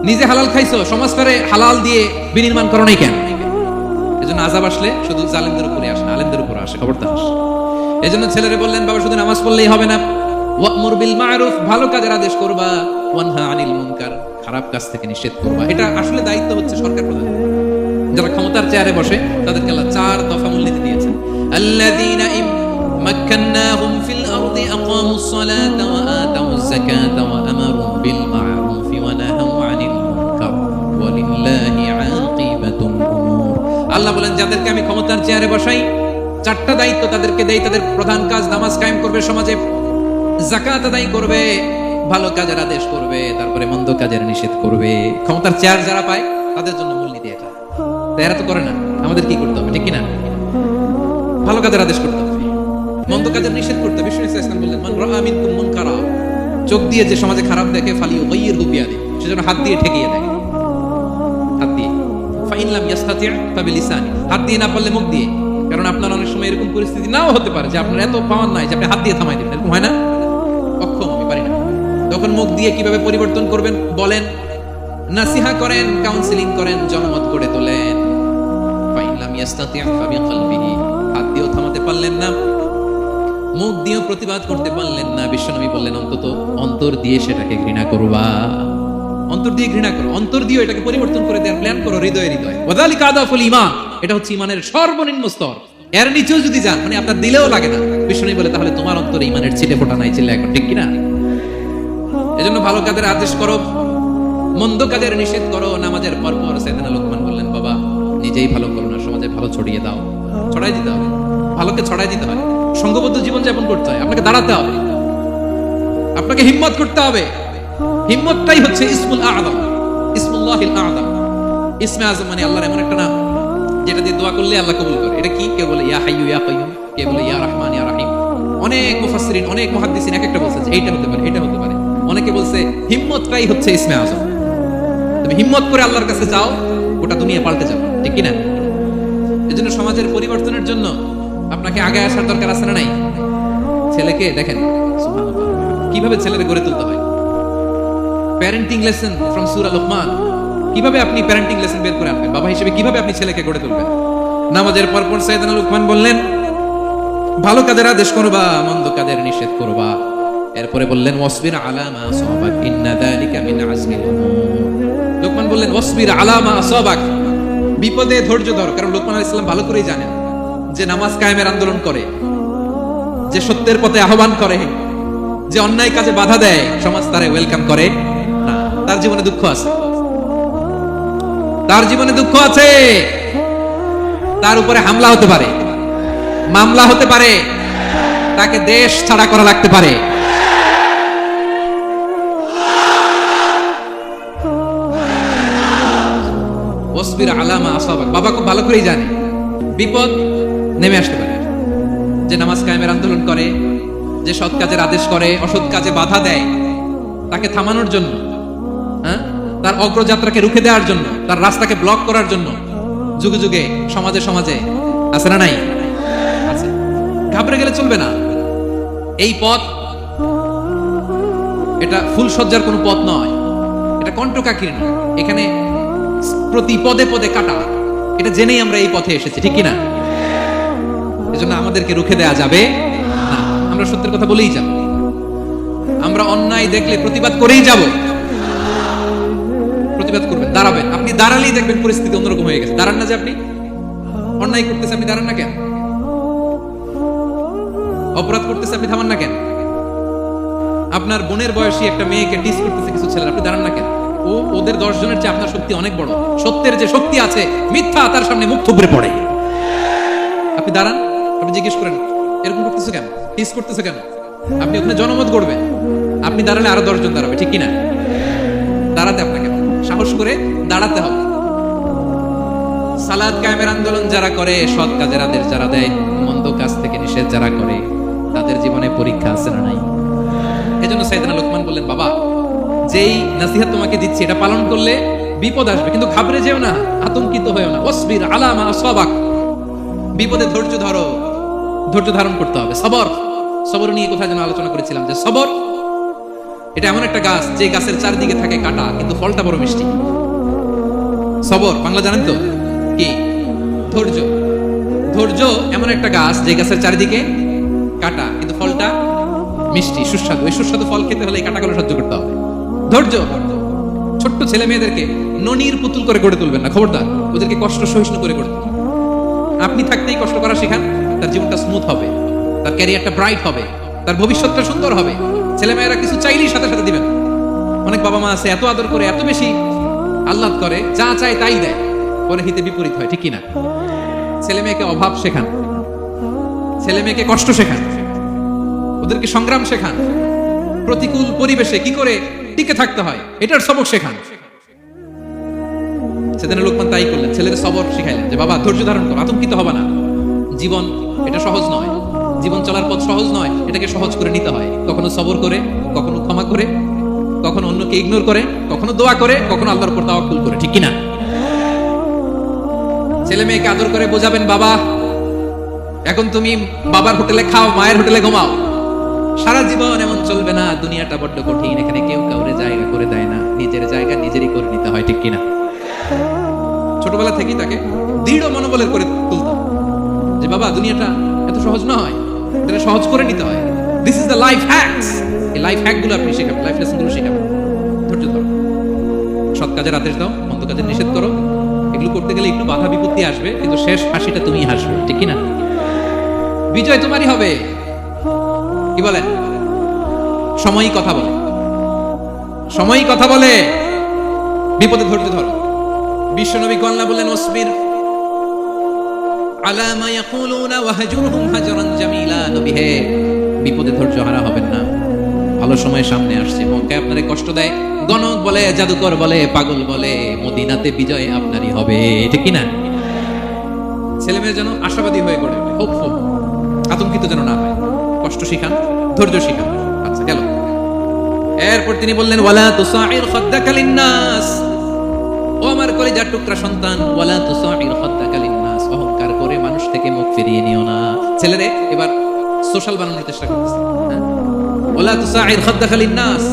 নিজে হালাল খাইছো, সমাজ করে হালাল দিয়ে বিনির্মাণ করো নাই কেন? এজন্য আযাব আসলে শুধু জালেমদের উপরে আসে না, আলেমদের উপরে আসে, খবরদার। এজন্য ছেলেরে বললেন, বাবা শুধু নামাজ পড়লেই হবে না, ওয়া'মুর বিল মা'রুফ, ভালো কাজের আদেশ করবা, ওয়ানহা আনিল মুনকার, খারাপ কাজ থেকে নিষেধ করবা। এটা আসলে দায়িত্ব হচ্ছে সরকার প্রধান। যারা ক্ষমতার চেয়ারে বসে তাদেরকে আল্লাহ 4 দফা মূলনীতি দিয়েছেন। আল্লাযীনা মাক্কান্নাহুম ফিল আরদি আকামুস সালাতা ওয়া আতাউজ যাকাতা ওয়া আমারু বিল মা'রুফ ওয়া নাহাউ আনিল মুনকার ওয়া লিল্লাহি আকিবাতুল উমুর। আল্লাহ বলেন, যাদেরকে আমি ক্ষমতার চেয়ারে বসাই, 4টা দায়িত্ব তাদেরকে দেই। তাদের প্রধান কাজ নামাজ কায়েম করবে, সমাজে যাকাত আদায় করবে, ভালো কাজের আদেশ করবে, তারপরে মন্দ কাজের নিষেধ করবে। ক্ষমতার চেয়ার যারা পায় তাদের জন্য মূলনীতি এটা। এরা তো করে না, আমাদের কি করতে হবে, ঠিক কিনা? ভালো কাজের আদেশ করতে হবে, মন্দ কাজের নিষেধ করতে হবে। বিষ্ণু ইসলাম বললেন, মান রাআ মিনকুম মুনকারা, চোখ দিয়ে যে সমাজে খারাপ দেখে, ফালিয়ুগাইয়িরহু বিয়াদিহি, সেজন্য হাত দিয়ে ঠেকিয়ে দেয়, হাত দিয়ে। ফাইন লাম ইয়াস্তাতি' ফাবিলিসানি, হাত দিয়ে না পারলে মুখ দিয়ে। কারণ আপনার অনেক সময় এরকম পরিস্থিতি নাও হতে পারে যে আপনার এত পাওয়ার নাই যে আপনি হাত দিয়ে থামাই দিবেন, এরকম হয় না? অক্ষম, আমি পারি না। তখন মুখ দিয়ে কিভাবে পরিবর্তন করবেন বলেন, নাসিহা করেন, কাউন্সিলিং করেন, জনমত গড়ে তোলেন। ফাইন লাম ইয়াস্তাতি' ফাবিকলবিহি, হাত দিয়েও থামাতে পারলেন না, মুখ দিয়েও প্রতিবাদ করতে পারলেন না, বিশ্বনবী বললেন অন্তত অন্তর দিয়ে সেটাকে ঘৃণা করবা, অন্তর দিয়ে ঘৃণা করো, অন্তর দিয়ে এটাকে পরিবর্তন করে দেওয়ার প্ল্যান করো, হৃদয়ে হৃদয়ে। ওয়াযালিকা আদাফুল ঈমান, এটা হচ্ছে ঈমানের সর্বনিম্ন স্তর। এর নিচেও যদি যান, মানে আপনার দিলেও লাগে না, বিশ্বনবী বলে তাহলে তোমার অন্তরে ঈমানের ছিটে ফোঁটা নাই, ছিল এখন, ঠিক কিনা? এজন্য ভালো কাজের আদেশ করো, মন্দ কাজের নিষেধ করো। নামাজের পরপর সাইয়েদনা লোকমান বললেন, বাবা নিজেই ভালো করো না, সমাজে ভালো ছড়িয়ে দাও, ছড়াই দিতে হবে, ভালোকে ছড়াই দিতে হয়। সংঘবদ্ধ জীবন যাপন করতে হয়, আপনাকে দাঁড়াতে হবে, আপনাকে হিম্মত করতে হবে। হিম্মতটাই হচ্ছে ইসমুল আযম, ইসমুল্লাহিল আযম। ইসমে আযম মানে আল্লাহর এমন একটা নাম যেটা দিয়ে দোয়া করলে আল্লাহ কবুল করে। এটা কি? কে বলে ইয়া হাইয়্যু ইয়া কাইয়্যুম, কে বলে ইয়া রাহমান ইয়া রাহিম। অনেক মুফাসসিরিন, অনেক মুহাদ্দিসিন এক একটা বলছে যে এইটা হতে পারে, এটা হতে পারে। অনেকে বলছে হিম্মতটাই হচ্ছে ইসমে আযম। তুমি হিম্মত করে আল্লাহর কাছে যাও, গোটা দুনিয়া পাল্টে যাবে, ঠিক কি না? এজন্য সমাজের পরিবর্তনের জন্য আপনাকে আগে আসার দরকার আছে না নাই? ছেলেকে দেখেন সুবহানাল্লাহ কিভাবে ছেলেকে গড়ে তুলতে হয়। প্যারেন্টিং লেসন ফ্রম সূরা লুকমান, কিভাবে আপনি প্যারেন্টিং লেসন বের করে আনবেন, বাবা হিসেবে কিভাবে আপনি ছেলেকে গড়ে তুলবেন। নামাজের পরপর সাইয়েদনা লুকমান বললেন, ভালো কাজের আদেশ করবা, মন্দ কাজের নিষেধ করবা। এরপরে বললেন, ওয়াসবির আলা মা আসাবাক ইন্না যালিকা মিন আজমিল উমুর। লুকমান বললেন, ওয়াসবির আলা মা আসাবাক, বিপদে ধৈর্য ধর। কারণ লোকমান আলাইহিস সালাম ভালো করেই জানেন যে নামাজ কায়েমের আন্দোলন করে, যে সত্যের পথে আহ্বান করে, যে অন্যায় কাজে বাধা দেয়, সমাজ তারে ওয়েলকাম করে না। তার জীবনে দুঃখ আছে, তার জীবনে দুঃখ আছে, তার উপরে হামলা হতে পারে, মামলা হতে পারে, তাকে দেশ ছাড়া করা লাগতে পারে। ওয়াসবির আলা মা আসাবাক, বাবা খুব ভালো করেই জানে বিপদ নেমে আসতে পারে। যে নামাজ কায়েমের আন্দোলন করে, যে সৎ কাজের আদেশ করে, অসৎ কাজে বাধা দেয়, তাকে থামানোর জন্য, হ্যাঁ, তার অগ্রযাত্রাকে রুখে দেওয়ার জন্য, তার রাস্তাকে ব্লক করার জন্য যুগে যুগে সমাজে সমাজে আছে না নাই? আছে। ঘাবড়ে গেলে চলবে না। এই পথ এটা ফুল সজ্জার কোনো পথ নয়, এটা কণ্টকাকীর্ণ, এখানে প্রতি পদে পদে কাটা। এটা জেনেই আমরা এই পথে এসেছি, ঠিক কিনা? এজন্য আমাদেরকে রুখে দেয়া যাবে না, আমরা সত্যের কথা বলেই যাব, আমরা অন্যায় দেখলে প্রতিবাদ করেই যাব। প্রতিবাদ করবেন, দাঁড়াবেন। আপনি দাঁড়ালেই দেখবেন পরিস্থিতি অন্যরকম হয়ে গেছে। দাঁড়ান না, যে আপনি অন্যায় করতেছে, আপনি দাঁড়ান না কেন? অপরাধ করতেছে, আপনি থামান না কেন? আপনার বোনের বয়সী একটা মেয়েকে টিস করতেছে কিছু ছেলেরা, আপনি দাঁড়ান না কেন? ওদের 10 জনের চেয়ে আপনার শক্তি অনেক বড়। সত্যের যে শক্তি আছে, মিথ্যা তার সামনে মুখ থুবড়ে পড়ে। আপনি দাঁড়ান, আপনি জিজ্ঞেস করেন এরকম করতেছে কেন, টিস করতেছে কেন? আপনি ওখানে জনমত গড়বেন, আপনি দাঁড়ালে আরো 10 জন দাঁড়াবে, ঠিক কিনা? দাঁড়াতে আপনাকে সাহস করে দাঁড়াতে হবে। সালাত কায়েমের আন্দোলন যারা করে, সৎ কাজের আদেশ যারা দেয়, মন্দ কাজ থেকে নিষেধ যারা করে, তাদের জীবনে পরীক্ষা আছে না নাই? এজন্য সাইয়েদনা লোকমান বললেন, বাবা যেই নসিহত তোমাকে দিচ্ছি এটা পালন করলে বিপদ আসবে, কিন্তু ঘাবড়ে যেও না, আতঙ্কিত হয়েও না। ওয়াসবির আলা মা আসাবাক, বিপদে ধৈর্য ধরো, ধৈর্য ধারণ করতে হবে। সবর, সবর নিয়ে কোথায় যেন আলোচনা করেছিলাম যে সবর এটা এমন একটা গাছ যে গাছের চারদিকে থাকে কাটা, কিন্তু ফলটা বড় মিষ্টি। সবর বাংলা জানেন তো কি? ধৈর্য। ধৈর্য এমন একটা গাছ যে গাছের চারিদিকে কাটা, কিন্তু ফলটা মিষ্টি, সুস্বাদু। এই সুস্বাদু ফল খেতে হলে এই কাটাগুলো সহ্য করতে হবে। ধৈর্য। ছোট্ট ছেলে মেয়েদেরকে ননির পুতুল করে গড়ে তুলবেন না, খবরদার। ওদেরকে কষ্ট সহিষ্ণু করে গড়ে তুলবেন। আপনি থাকতেই কষ্ট করা শেখান, তার জীবনটা স্মুথ হবে, তার ক্যারিয়ারটা ব্রাইট হবে, তার ভবিষ্যৎটা সুন্দর হবে। ছেলে মেয়েরা কিছু চাইলেই সাথে সাথে দিবেন। অনেক বাবা মা আছে এত আদর করে, এত বেশি আহ্লাদ করে, যা চায় তাই দেয়, পরে হিতে বিপরীত হয়, ঠিক কিনা? ছেলে মেয়েকে অভাব শেখান, ছেলে মেয়েকে কষ্ট শেখান, ওদেরকে সংগ্রাম শেখান, প্রতিকূল পরিবেশে কি করে টিকে থাকতে হয় এটার সবক শেখান। সেদিন লোকমান তাই করলেন, ছেলেদের সবর শিখাইলেন যে বাবা ধৈর্য ধারণ করো, আতঙ্কিত হবে না। জীবন এটা সহজ নয়, জীবন চলার পথ সহজ নয়, এটাকে সহজ করে নিতে হয়। কখনো সবর করে, কখনো ক্ষমা করে, কখনো অন্যকে ইগনোর করে, কখনো দোয়া করে, কখনো আল্লাহর উপর তাওয়াক্কুল করে, ঠিক কিনা? ছেলে মেয়েকে আদর করে বোঝাবেন, বাবা এখন তুমি বাবার হোটেলে খাও, মায়ের হোটেলে ঘুমাও। সারা জীবন এমন চলবে না, দুনিয়াটা বড্ড কঠিন, এখানে কেউ কাউরে জায়গা করে দেয় না, নিজের জায়গা নিজেরই করে নিতে হয়, ঠিক কিনা? ছোটবেলা থেকেই তাকে দৃঢ় মনোবলের করে তুলতাম যে বাবা দুনিয়াটা এত সহজ নয়, এটা সহজ করে নিতে হয়। This is the life hacks. এই লাইফ হ্যাক গুলো আপনি শেখাবেন, লাইফ লেসন গুলো শেখাবেন। ধৈর্য ধরো, সৎ কাজের আদেশ দাও, মন্দ কাজের নিষেধ করো। এগুলো করতে গেলে একটু বাধা বিপত্তি আসবে, কিন্তু শেষ হাসিটা তুমি হাসবে, ঠিক কিনা? বিজয় তোমারই হবে। কি বলেন? সময়ই কথা বলে, সময়ই কথা বলে। বিপদে ধৈর্য ধরো। বিশ্বনবী কল্লা বলেন, ওসবির আলা মা ইয়াকুলুনা ওয়াহজুরহুম হাজরান জামিলা। নবী হে, বিপদে ধৈর্য হারা হবেন না, ভালো সময় সামনে আসছে। মক্কায় আপনারে কষ্ট দেয়, গণক বলে, জাদুকর বলে, পাগল বলে, মদিনাতে বিজয় আপনারই হবে, ঠিক কি না? ছেলে মেয়ে যেন আশাবাদী হয়ে গড়ে ওঠে, হোপফুল, আতঙ্কিত যেন না হয়। কষ্ট শিখান, ধৈর্য শিখান। আচ্ছা গেল। এরপর তিনি বললেন, ওয়ালা তুসাইর খাদ্দাকা লিন্নাস। ও আমার কলিজার টুকরা সন্তান, ওয়ালা তুসাইর খাদ্দাকা লিন্নাস, অহংকার করে মানুষ থেকে মুখ ফিরিয়ে নিও না। ছেলেরে এবার সোশ্যাল বানানোর চেষ্টা করতেছে। ওয়ালা তুসাইর খাদ্দাকা লিন্নাস।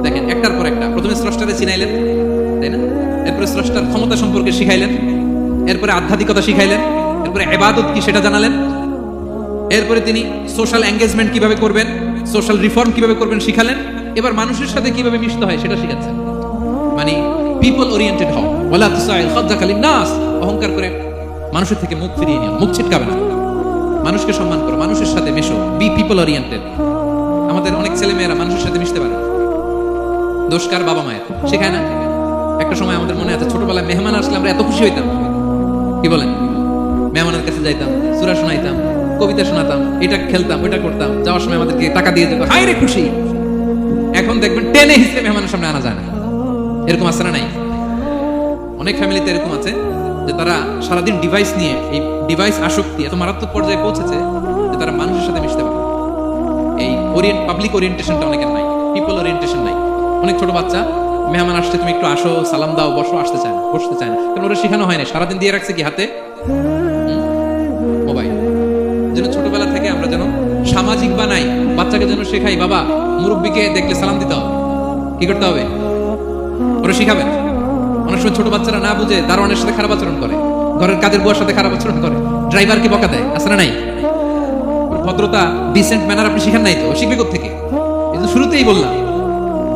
দেখেন একটার পর একটা, প্রথমে স্রষ্টারে চিনাইলেন, তাই না? এরপরে স্রষ্টার ক্ষমতা সম্পর্কে শিখাইলেন, এরপরে আধ্যাত্মিকতা শিখাইলেন, এরপরে ইবাদত কি সেটা জানালেন, এরপরে তিনি সোশ্যাল এঙ্গেজমেন্ট কিভাবে করবেন, সোশ্যাল রিফর্ম কিভাবে করবেন শিখালেন। এবার মানুষের সাথে কিভাবে মিশতে হয় সেটা শিখাচ্ছেন। মানে পিপল ওরিয়েন্টেড হও। ওয়ালা তুসাইর খাদ্দাকা লিন্নাস, অহংকার করে মানুষের থেকে মুখ ফিরিয়ে নিও, মুখ ছিটকাবে না। মানুষকে সম্মান করো, মানুষের সাথে মেশো, বি পিপল ওরিয়েন্টেড। আমাদের অনেক ছেলে মেয়েরা মানুষের সাথে মিশতে পারে, দোষকার বাবা মায়ের শেখায় না। একটা সময় আমাদের মনে আছে, ছোটবেলায় মেহমান আসলে আমরা এত খুশি হইতাম, কি বলেন? মেহমানের কাছে যাইতাম, সূরা শোনাইতাম, কবিতা শোনাতাম, এটা খেলতাম, ওটা করতাম, যাওয়ার সময় আমাদেরকে টাকা দিয়ে যেত, হায় রে খুশি। এখন দেখবেন টেনে হিসেবে মেহমানের সামনে আনা যায় না। এরকম আছে না নাই? অনেক ফ্যামিলিতে এরকম আছে যে তারা সারাদিন ডিভাইস নিয়ে, এই ডিভাইস আসক্তি এত মারাত্মক পর্যায়ে পৌঁছেছে যে তারা মানুষের সাথে মিশতে পারে। এই পাবলিক ওরিয়েন্টেশনটা অনেকের নাই, পিপল ওরিয়েন্টেশন নাই। অনেক ছোট বাচ্চা, মেহমান আসছে, তুমি একটু আসো, সালাম দাও, বসো, আসতে চায় না, বসতে চায় না, কারণ ওরা শেখানো হয় না। সারাদিন দিয়ে রাখছে কি হাতে? মোবাইল। যেন ছোটবেলা থেকে আমরা যেন সামাজিক বানাই, বাচ্চাকে যেন শেখাই, বাবা মুরব্বীকে দেখলে সালাম দিতে হবে, কি করতে হবে ওরা শিখাবেন। অনেক সময় ছোট বাচ্চারা না বুঝে দারোয়ানের সাথে খারাপ আচরণ করে, ঘরের কাজের বুয়ার সাথে খারাপ আচরণ করে, ড্রাইভারকে বকা দেয়, আছে না নাই? ভদ্রতা, ডিসেন্ট ম্যানার আপনি শিখান নাই, তো শিখবে কোত্থেকে? কিন্তু শুরুতেই বললাম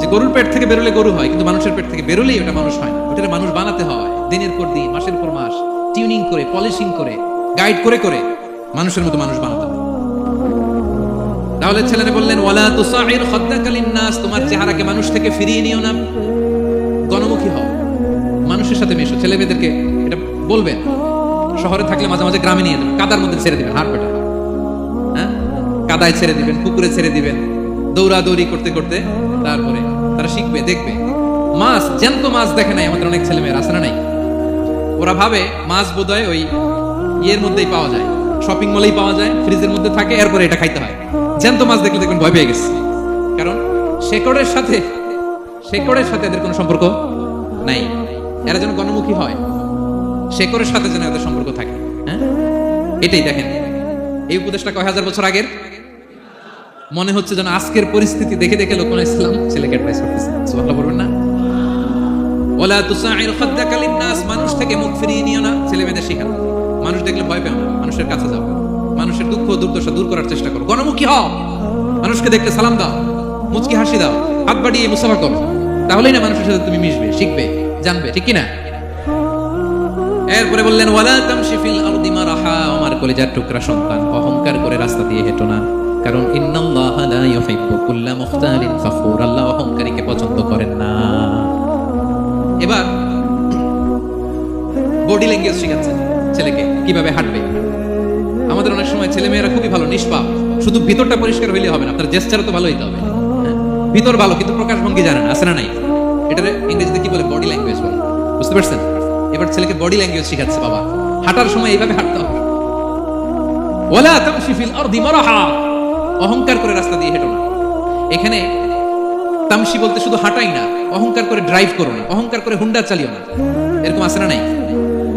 যে গরুর পেট থেকে বেরোলে গরু হয়, কিন্তু মানুষের পেট থেকে বেরোলেই ওটা মানুষ হয় না। ওটা মানুষ বানাতে হয় দিনের পর দিন, মাসের পর মাস, টিউনিং করে, পলিশিং করে, গাইড করে করে মানুষের মতো মানুষ বানাতে হয়। তাহলে ছেলেরা বললেন, ওয়ালা তুসাইর খাদ্দাকা লিন্নাস, তোমার চেহারাকে মানুষ থেকে ফিরিয়ে নিও না, গণমুখী হও, মানুষের সাথে মেশো। ছেলে মেয়েদেরকে এটা বলবেন। শহরে থাকলে মাঝে মাঝে গ্রামে নিয়ে যাবেন, কাদার মধ্যে ছেড়ে দিবেন, হাট পেটা, হ্যাঁ, কাদায় ছেড়ে দিবেন, পুকুরে ছেড়ে দিবেন, দৌড়াদৌড়ি করতে করতে তারপরে তারা শিখবে, দেখবে। মাছ, জ্যান্ত মাছ দেখে নাই আমাদের অনেক ছেলে মেয়েরা, আছে না নাই? ওরা ভাবে মাছ বোধহয় ওই ইয়ের মধ্যেই পাওয়া যায়, শপিং মলেই পাওয়া যায়, ফ্রিজের মধ্যে থাকে, এরপরে এটা খাইতে হয়। জ্যান্ত মাছ দেখলে দেখবেন ভয় পেয়ে গেছে, কারণ শেকড়ের সাথে এদের কোনো সম্পর্ক নাই। এরা যেন গণমুখী হয়, শেকড়ের সাথে যেন এদের সম্পর্ক থাকে। হ্যাঁ, এটাই দেখেন, এই উপদেশটা কয় হাজার বছর আগের। মনে হচ্ছে যেন আজকের পরিস্থিতি দেখে দেখে লোকমান ইসলাম ছেলেকে অ্যাডভাইস করতেছে। সুবহানাল্লাহ বলবেন না? ওয়ালা তুসাইর খাদ্দাকা লিন্নাস, মানুষ থেকে মুখ ফিরিয়ে নিও না। ছেলে মেয়েদের শেখান, মানুষ দেখলে ভয় পেও না, মানুষের কাছে যাও, মানুষের দুঃখ দুর্দশা দূর করার চেষ্টা করো, গণমুখী হও, মানুষকে দেখলে সালাম দাও, মুচকি হাসি দাও, হাত বাড়িয়ে মুসাফা করো, তাহলেই না মানুষের সাথে তুমি মিশবে, শিখবে, জানবে, ঠিক কি না? এরপরে বললেন, ওয়ালা তামশি ফিল আরদি মারাহা, আমার কলিজার টুকরা সন্তান, অহংকার করে রাস্তা দিয়ে হেঁটো না, কারণ ইন্নাল্লাহা লা ইউহিব্বু কুল্লা মুখতালিন ফাখুর, আল্লাহ অহংকারীকে পছন্দ করেন না। এবার বডি ল্যাঙ্গুয়েজ শিখাচ্ছেন ছেলেকে, কিভাবে হাঁটবে। আমাদের অনেক সময় ছেলে মেয়েরা খুবই ভালো, নিষ্পাপ, শুধু ভিতরটা পরিষ্কার হইলে হবে না, আপনার জেস্টারও তো ভালো হইতে হবে। ভিতর ভালো কিন্তু প্রকাশভঙ্গি জানেন, আছে না নাই? এটারে ইংরেজিতে কি বলে? বডি ল্যাঙ্গুয়েজ বলে, বুঝতে পারছেন? এবার ছেলেকে বডি ল্যাঙ্গুয়েজ শিখাচ্ছে বাবা, হাঁটার সময় এইভাবে হাঁটতে হবে। ওয়ালা তামশি ফিল আরদি মারাহা, অহংকার করে রাস্তা দিয়ে হেঁটো না। এখানে তামশি বলতে শুধু হাঁটাই না, অহংকার করে ড্রাইভ করো না, অহংকার করে হুন্ডা চালিও না। এরকম আছে না নাই?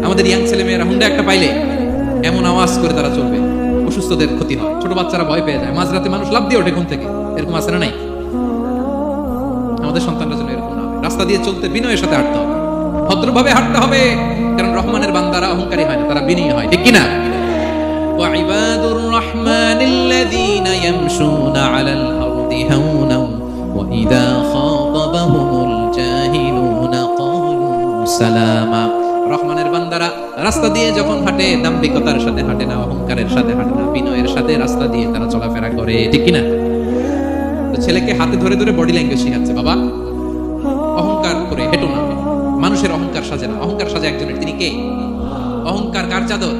আমাদের ইয়াং ছেলে মেয়েরা হুন্ডা একটা পাইলে এমন আওয়াজ করে তারা চলবে, অসুস্থদের ক্ষতি হয়, ছোট বাচ্চারা ভয় পেয়ে যায়, মাঝরাতে মানুষ লাফ দিয়ে ওঠে ঘুম থেকে। এরকম আছে না নাই? আমাদের সন্তানরা যেন এরকম না হয়। রাস্তা দিয়ে চলতে বিনয়ের সাথে হাঁটতে হবে, ভদ্রভাবে হাঁটতে হবে, কারণ রহমানের বান্দারা অহংকারী হয় না, তারা বিনয়ী হয়, ঠিক কিনা? وعباد الرحمن الذين يمشون على الأرض هونا وإذا خاطبهم الجاهلون قالوا سلاما। রহমানের বান্দারা রাস্তা দিয়ে যখন হাঁটে দাম্ভিকতার সাথে হাঁটে না, অহংকারের সাথে হাঁটে না, বিনয়ের সাথে রাস্তা দিয়ে তারা চলাফেরা করে, ঠিক কিনা? তো ছেলেকে হাতে ধরে ধরে বডি ল্যাঙ্গুয়েজ শেখাচ্ছে, বাবা অহংকার করে হেঁটো না, মানুষের অহংকার সাজে না, অহংকার সাজে একজনের, তিনি কে? অহংকার কার চাদর?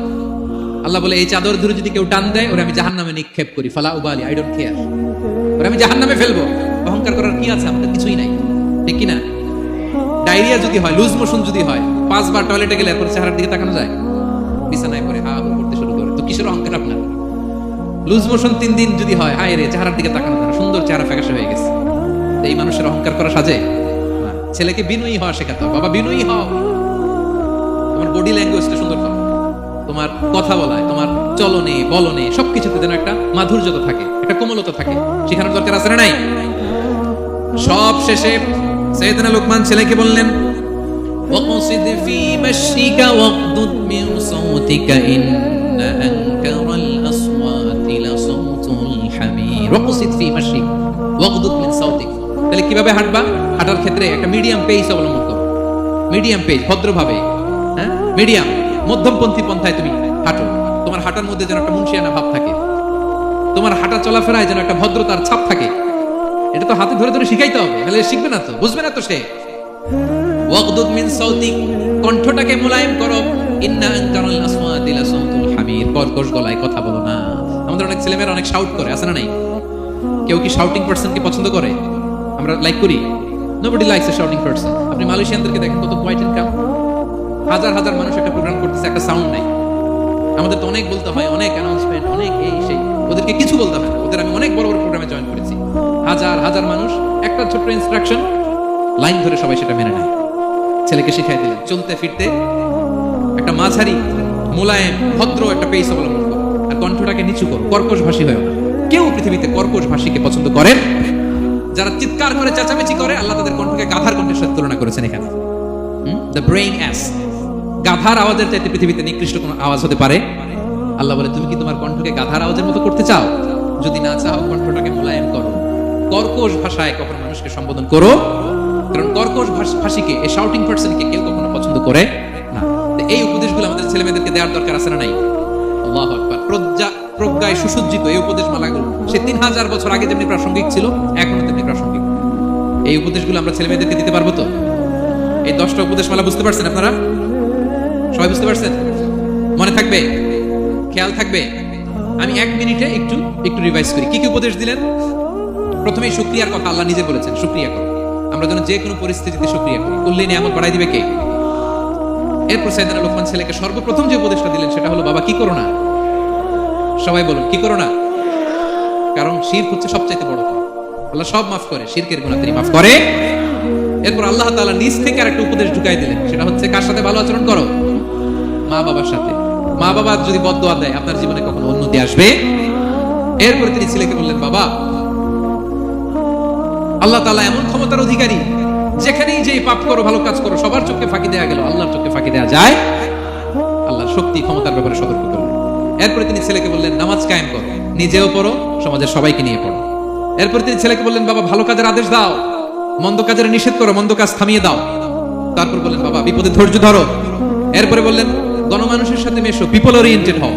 আল্লাহ বলে এই চাদর ধরে যদি কেউ টান দেয় ওরে আমি জাহান্নামে নিক্ষেপ করি, ফালা উবালি, আই ডোন্ট কেয়ার, ওরে আমি জাহান্নামে ফেলবো। অহংকার করার কি আছে? আমাদের কিছুই নাই, ঠিক কিনা? ডায়রিয়া যদি হয়, লুজ মোশন যদি হয়, 5 বার টয়লেটে গেলে এরপর চেহারার দিকে তাকানো যায়? বিছানায় পড়ে হা হু করতে শুরু করে, তো কিসের অহংকার আপনার? লুজ মোশন 3 দিন যদি হয়, হায় রে চেহারার দিকে তাকানো যায় না, সুন্দর চেহারা ফ্যাকাশে হয়ে গেছে, এই মানুষের অহংকার করা সাজে? ছেলেকে বিনয়ী হওয়া শেখাতে হবে, বাবা বিনয়ী হও, তোমার বডি ল্যাঙ্গুয়েজটা সুন্দর করো, তোমার কথা বলায়, তোমার চলনে বলনে সবকিছুতে যেন একটা মাধুর্যতা থাকে, একটা কোমলতা থাকে, শেখানোর দরকার আছে না নাই? সব শেষে সাইয়েদনা লোকমান ছেলেকে বললেন, ওয়াকসিদ ফি মাশিকা ওয়াগদুদ মিন সাওতিকা ইন্না আনকারাল আসওয়াতি লাসাউতুল হামির। ওয়াকসিদ ফি মাশিক ওয়াগদুদ মিন সাওতিক, তাহলে কিভাবে হাঁটবা? হাঁটার ক্ষেত্রে একটা মিডিয়াম পেস অবলম্বন করো, মিডিয়াম পেস, ভদ্রভাবে, হ্যাঁ মিডিয়াম মধ্যমপন্থী পন্থায় তুমি হাঁটো। তোমার হাঁটার মধ্যে যেন একটা মুনশিয়ানা ভাব থাকে, তোমার হাঁটা চলাফেরায় যেন একটা ভদ্রতার ছাপ থাকে। এটা তো হাতে ধরে ধরে শিখাইতে হবে, নাহলে শিখবে না তো, বুঝবে না তো সে। ওয়াগদুদ মিন সাওতিক, কণ্ঠটাকে মোলায়েম করো, ইন্না আনকারাল আসওয়াতি লাসাউতুল হামির, কর্কশ গলায় কথা বলো না। আমাদের অনেক ছেলেমেয়েরা অনেক শাউট করে, আছে না নাই? কেউ কি শাউটিং পারসনকে পছন্দ করে? আমরা লাইক করি? Nobody likes a shouting person. আপনি মালয়েশিয়ানদেরকে দেখেন কত কোয়াইট এন্ড কাম, হাজার হাজার মানুষ একটা প্রোগ্রাম করতেছে, একটা সাউন্ড নাই। আমাদের তো অনেক বলতে হয়, অনেক অ্যানাউন্সমেন্ট, অনেক এই সেই, ওদেরকে কিছু বলতে হয় না। ওদের আমি অনেক বড় বড় প্রোগ্রামে জয়েন করেছি, হাজার হাজার মানুষ, একটা ছোট্ট ইনস্ট্রাকশন, লাইন ধরে সবাই সেটা মেনে নেয়। ছেলেকে শিখাই দিলেন চলতে ফিরতে একটা মাঝারি মোলায়েম ভদ্র একটা পেস অবলম্বন করো, আর কণ্ঠটাকে নিচু করো, কর্কশ ভাষী হয়েও না। কেউ পৃথিবীতে কর্কশ ভাষীকে পছন্দ করেন? যারা চিৎকার করে চেঁচামেচি করে, আল্লাহ তাদের কণ্ঠকে গাধার কণ্ঠের সাথে তুলনা করেছেন এখানে। দ্য ব্রেইন অ্যাস, গাধার আওয়াজের চাইতে পৃথিবীতে নিকৃষ্ট কোন আওয়াজ হতে পারে? আল্লাহ বলে তুমি কি তোমার কণ্ঠকে গাধার আওয়াজের মতো করতে চাও? যদি না চাও, কণ্ঠটাকে মোলায়েম করো, কর্কশ ভাষায় কখনো মানুষকে সম্বোধন করো, কারণ কর্কশ ভাষীকে, এই শাউটিং পারসনকে কেউ কখনো পছন্দ করে না। এই উপদেশগুলো আমাদের ছেলে মেয়েদেরকে দেওয়ার দরকার আছে না নাই? আল্লাহু আকবার। প্রজ্ঞায় সুসজ্জিত এই উপদেশ মালাগুলো সে 3000 বছর আগে যেমনি প্রাসঙ্গিক ছিল, এখনো তেমনি প্রাসঙ্গিক। এই উপদেশগুলো আমরা ছেলে মেয়েদেরকে দিতে পারবো তো? এই 10টা উপদেশ মালা বুঝতে পারছেন আপনারা? সবাই বুঝতে পারছেন? মনে থাকবে? খেয়াল থাকবে? আমি 1 মিনিটে একটু রিভাইজ করি। কি কি উপদেশ দিলেন? প্রথমেই শুকরিয়ার কথা আল্লাহ নিজে বলেছেন, শুকরিয়া করো। আমরা যেন যে কোনো পরিস্থিতিতে শুকরিয়া করি, করলে নিয়ামত বাড়াই দিবে কে? এরপর সাইয়েদনা লোকমান ছেলেকে সর্বপ্রথম যে উপদেশটা দিলেন সেটা হলো, বাবা কি করো না? সবাই বলুন, কি করো না? কারণ শিরক হচ্ছে সবচাইতে বড় পাপ। আল্লাহ সব মাফ করে, শিরকের গুনাহ তিনি মাফ করে। এরপর আল্লাহ তাআলা নিজ থেকে আরেকটা উপদেশ ঢুকাই দিলেন, সেটা হচ্ছে কার সাথে ভালো আচরণ করো? মা বাবার সাথে। মা বাবা যদি বদদোয়া দেয়, আপনার জীবনে কখনো উন্নতি আসবে? এরপর তিনি ছেলেকে বললেন, বাবা আল্লাহ তাআলা এমন ক্ষমতার অধিকারী, যেখানেই যেই পাপ করো, ভালো কাজ করো, সবার চোখে ফাঁকি দেয়া গেল, আল্লাহর চোখে ফাঁকি দেয়া যায়? আল্লাহর শক্তি ক্ষমতার ব্যাপারে সতর্ক করলেন। এরপরে তিনি ছেলেকে বললেন, নামাজ কায়েম করো, নিজেও পড়ো, সমাজের সবাইকে নিয়ে পড়ো। এরপর তিনি ছেলেকে বললেন, বাবা ভালো কাজের আদেশ দাও, মন্দ কাজের নিষেধ করো, মন্দ কাজ থামিয়ে দাও। তারপর বললেন, বাবা বিপদে ধৈর্য ধরো। এরপরে বললেন, গণমানুষের সাথে মেশো, পিপল ওরিয়েন্টেড হও।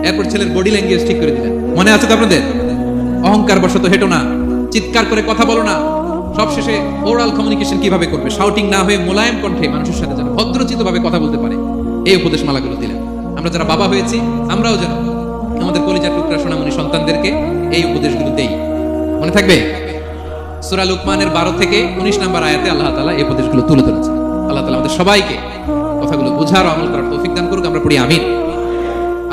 এরপর ছেলের বডি ল্যাঙ্গুয়েজ ঠিক করে দিলেন। মনে আছে তো আপনাদের? অহংকার বশত হেঁটো না, চিৎকার করে কথা বলো না। সবশেষে ওরাল কমিউনিকেশন কিভাবে করবে, শাউটিং না হয়ে মোলায়েম কণ্ঠে মানুষের সাথে যেন ভদ্রচিত ভাবে কথা বলতে পারে, এই উপদেশ মালাগুলো দিলেন। আমরা যারা বাবা হয়েছি, আমরাও যেন আমাদের কলিজার টুকরা সোনামণি সন্তানদেরকে এই উপদেশগুলো দেই। মনে থাকবে? সূরা লুকমানের 12 থেকে 19 নম্বর আয়াতে আল্লাহ তাআলা এই উপদেশগুলো তুলে ধরেছেন। আল্লাহ তাআলা আমাদের সবাইকে কথাগুলো বুঝার ও আমল করার তৌফিক দান করুক, আমরা পড়ি আমিন।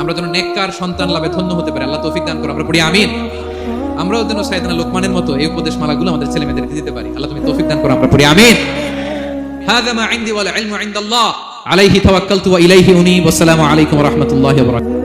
আমরা যেন নেককার সন্তান লাভে ধন্য হতে পারি, আল্লাহ তৌফিক দান করুন, আমরা পড়ি আমিন। আমরাও যেন সাইয়েদনা লোকমানের মতো এই উপদেশ মালাগুলো আমাদের ছেলে মেয়েদেরকে দিতে পারি, আল্লাহ তুমি তৌফিক দান করো, আমরা পড়ি আমিন। হাযা মা ইনদি ওয়াল ইলমু ইনদাল্লাহ আলাইহি তাওয়াক্কালতু ওয়া ইলাইহি উনীব। আসসালামু আলাইকুম ওয়া রাহমাতুল্লাহি ওয়া বারাকাতুহু।